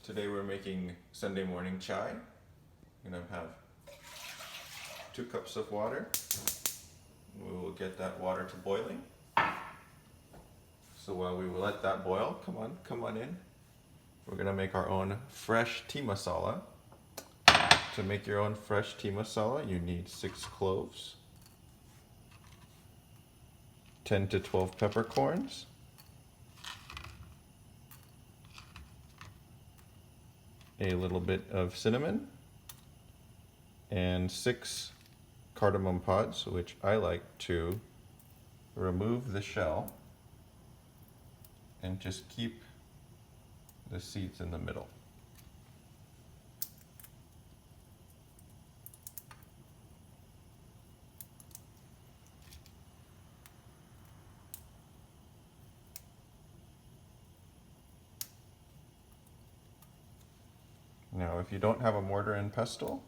Today we're making Sunday morning chai. I'm gonna have 2 cups of water. We will get that water to boiling. So while we will let that boil, come on in. We're gonna make our own fresh tea masala. To make your own fresh tea masala, you need 6 cloves, 10 to 12 peppercorns, a little bit of cinnamon, and 6 cardamom pods, which I like to remove the shell and just keep the seeds in the middle. Now, if you don't have a mortar and pestle,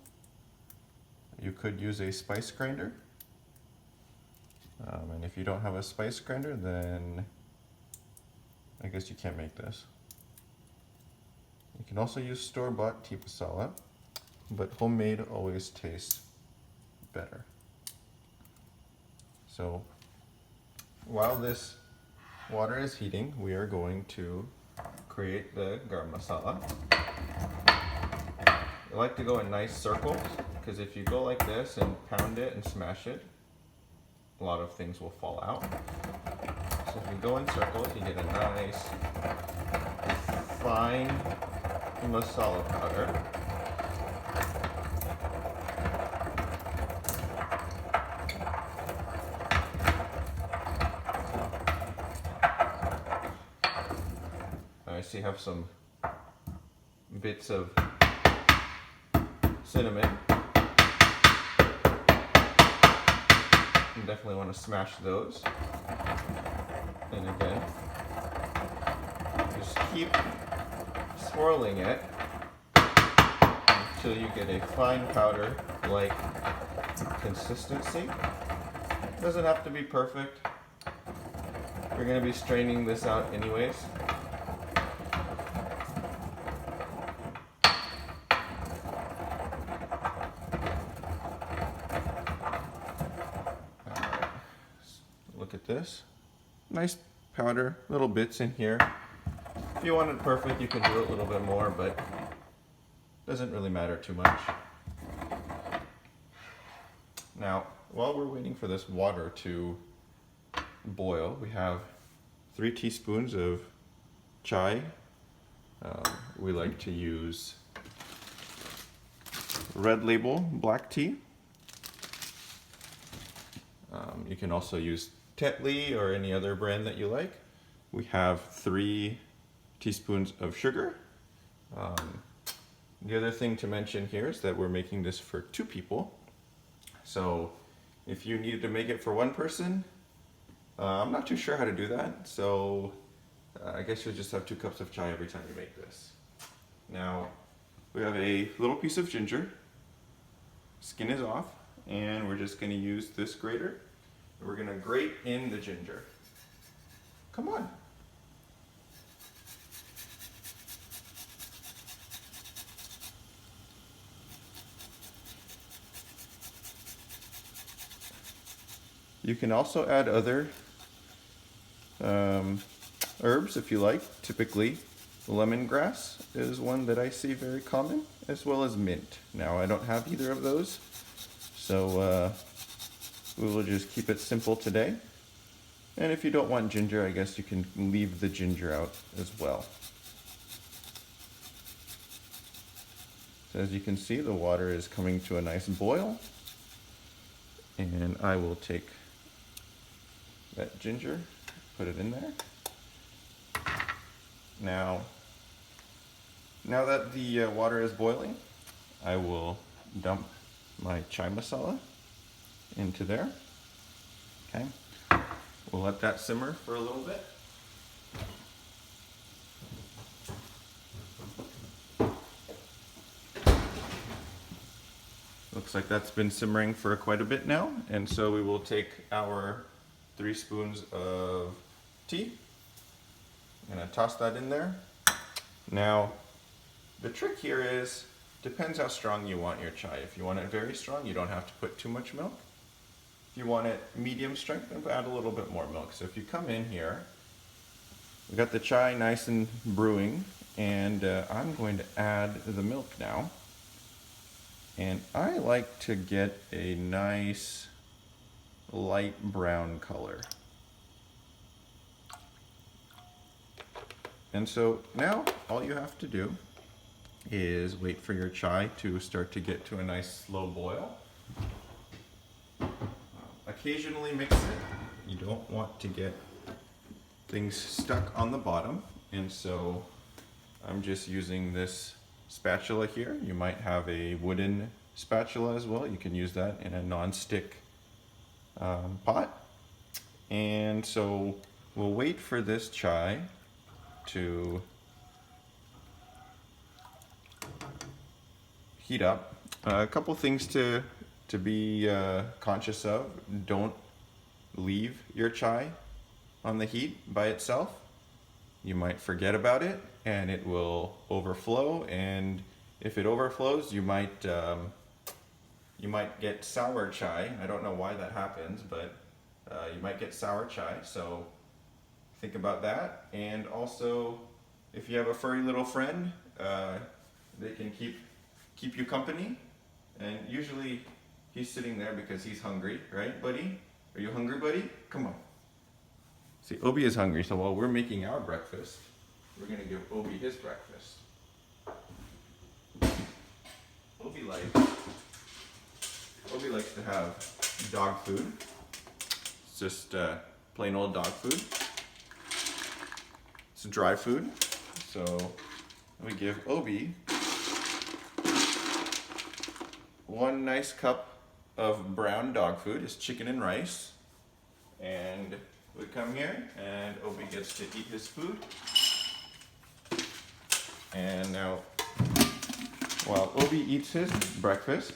you could use a spice grinder. And if you don't have a spice grinder, then I guess you can't make this. You can also use store-bought tea masala, but homemade always tastes better. So while this water is heating, we are going to create the garam masala. I like to go in nice circles, because if you go like this and pound it and smash it, a lot of things will fall out. So if you go in circles, you get a nice fine masala powder. I see you have some bits of cinnamon. You definitely want to smash those. And again, just keep swirling it until you get a fine powder like consistency. It doesn't have to be perfect. We're going to be straining this out anyways. Look at this. Nice powder, little bits in here. If you want it perfect, you can do a little bit more, but it doesn't really matter too much. Now, while we're waiting for this water to boil, we have 3 teaspoons of chai. We like to use Red Label black tea. You can also use Tetley or any other brand that you like. We have 3 teaspoons of sugar. The other thing to mention here is that we're making this for 2 people. So if you needed to make it for 1 person, I'm not too sure how to do that. So I guess you'll just have 2 cups of chai every time you make this. Now we have a little piece of ginger. Skin is off, and we're just going to use this grater. We're going to grate in the ginger. Come on. You can also add other herbs if you like. Typically, lemongrass is one that I see very common, as well as mint. Now, I don't have either of those, so we will just keep it simple today. And if you don't want ginger, I guess you can leave the ginger out as well. So as you can see, the water is coming to a nice boil. And I will take that ginger, put it in there. Now that the water is boiling, I will dump my chai masala into there. Okay, we'll let that simmer for a little bit. Looks like that's been simmering for quite a bit now, and so we will take our 3 spoons of tea. I'm gonna toss that in there. Now, the trick here is, depends how strong you want your chai. If you want it very strong, you don't have to put too much milk. If you want it medium strength, then add a little bit more milk. So if you come in here, we got the chai nice and brewing, and I'm going to add the milk now. And I like to get a nice light brown color. And so now all you have to do is wait for your chai to start to get to a nice slow boil. Occasionally mix it. You don't want to get things stuck on the bottom, and so I'm just using this spatula here. You might have a wooden spatula as well. You can use that in a non-stick pot. And so we'll wait for this chai to heat up. A couple things to be conscious of. Don't leave your chai on the heat by itself. You might forget about it and it will overflow, and if it overflows you might get sour chai. I don't know why that happens, but you might get sour chai, so think about that. And also, if you have a furry little friend, they can keep you company, and usually he's sitting there because he's hungry, right, buddy? Are you hungry, buddy? Come on. See, Obi is hungry, so while we're making our breakfast, we're gonna give Obi his breakfast. Obi likes to have dog food. It's just plain old dog food. It's dry food, so we give Obi one nice cup of brown dog food. It's chicken and rice, and we come here and Obi gets to eat his food. And now, while Obi eats his breakfast,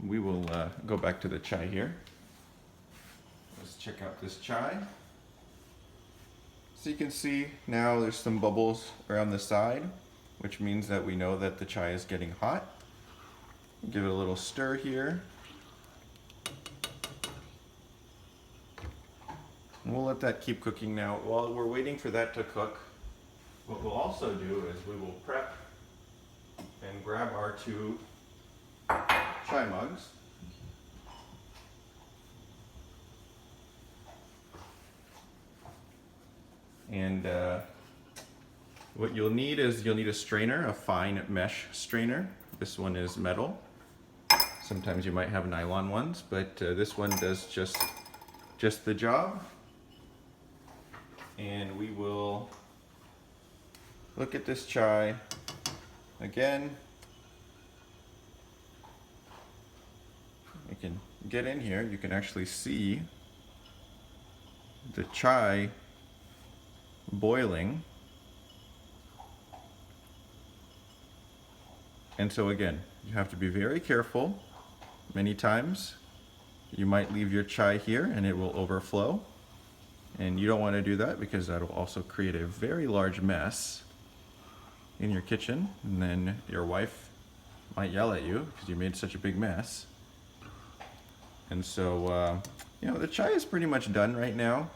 we will go back to the chai here. Let's check out this chai. So you can see now there's some bubbles around the side, which means that we know that the chai is getting hot. Give it a little stir here. And we'll let that keep cooking now. While we're waiting for that to cook, what we'll also do is we will prep and grab our two chai mugs. And what you'll need is a strainer, a fine mesh strainer. This one is metal. Sometimes you might have nylon ones, but this one does just the job. And we will look at this chai again. You can get in here, you can actually see the chai boiling. And so again, you have to be very careful. Many times you might leave your chai here and it will overflow, and you don't want to do that because that will also create a very large mess in your kitchen, and then your wife might yell at you because you made such a big mess. And so you know, the chai is pretty much done right now.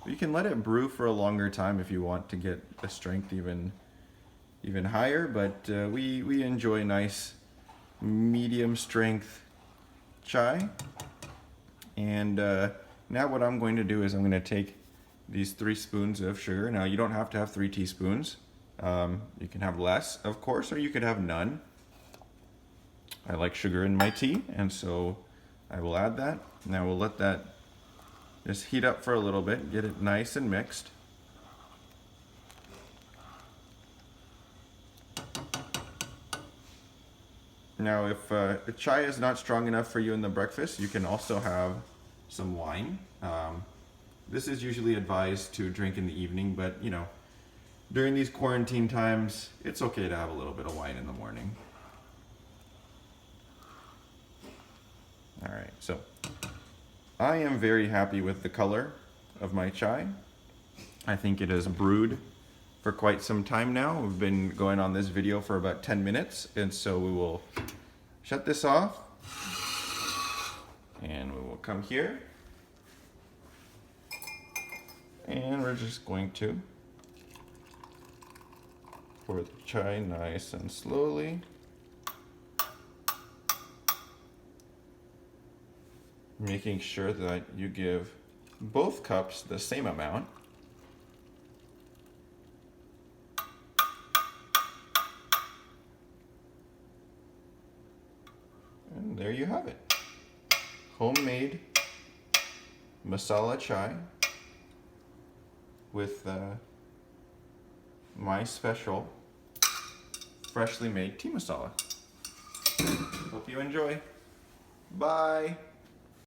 You can let it brew for a longer time if you want to get the strength even higher, but we enjoy nice medium strength chai. And now what I'm going to do is I'm going to take these 3 spoons of sugar. Now you don't have to have 3 teaspoons. You can have less, of course, or you could have none. I like sugar in my tea, and so I will add that. Now we'll let that just heat up for a little bit, get it nice and mixed. Now if the chai is not strong enough for you in the breakfast, you can also have some wine. This is usually advised to drink in the evening, but you know, during these quarantine times, it's okay to have a little bit of wine in the morning. All right. So I am very happy with the color of my chai. I think it has brewed for quite some time now. We've been going on this video for about 10 minutes, and so we will shut this off and we will come here and we're just going to pour the chai nice and slowly. Making sure that you give both cups the same amount. And there you have it. Homemade masala chai with my special freshly made tea masala. Hope you enjoy. Bye.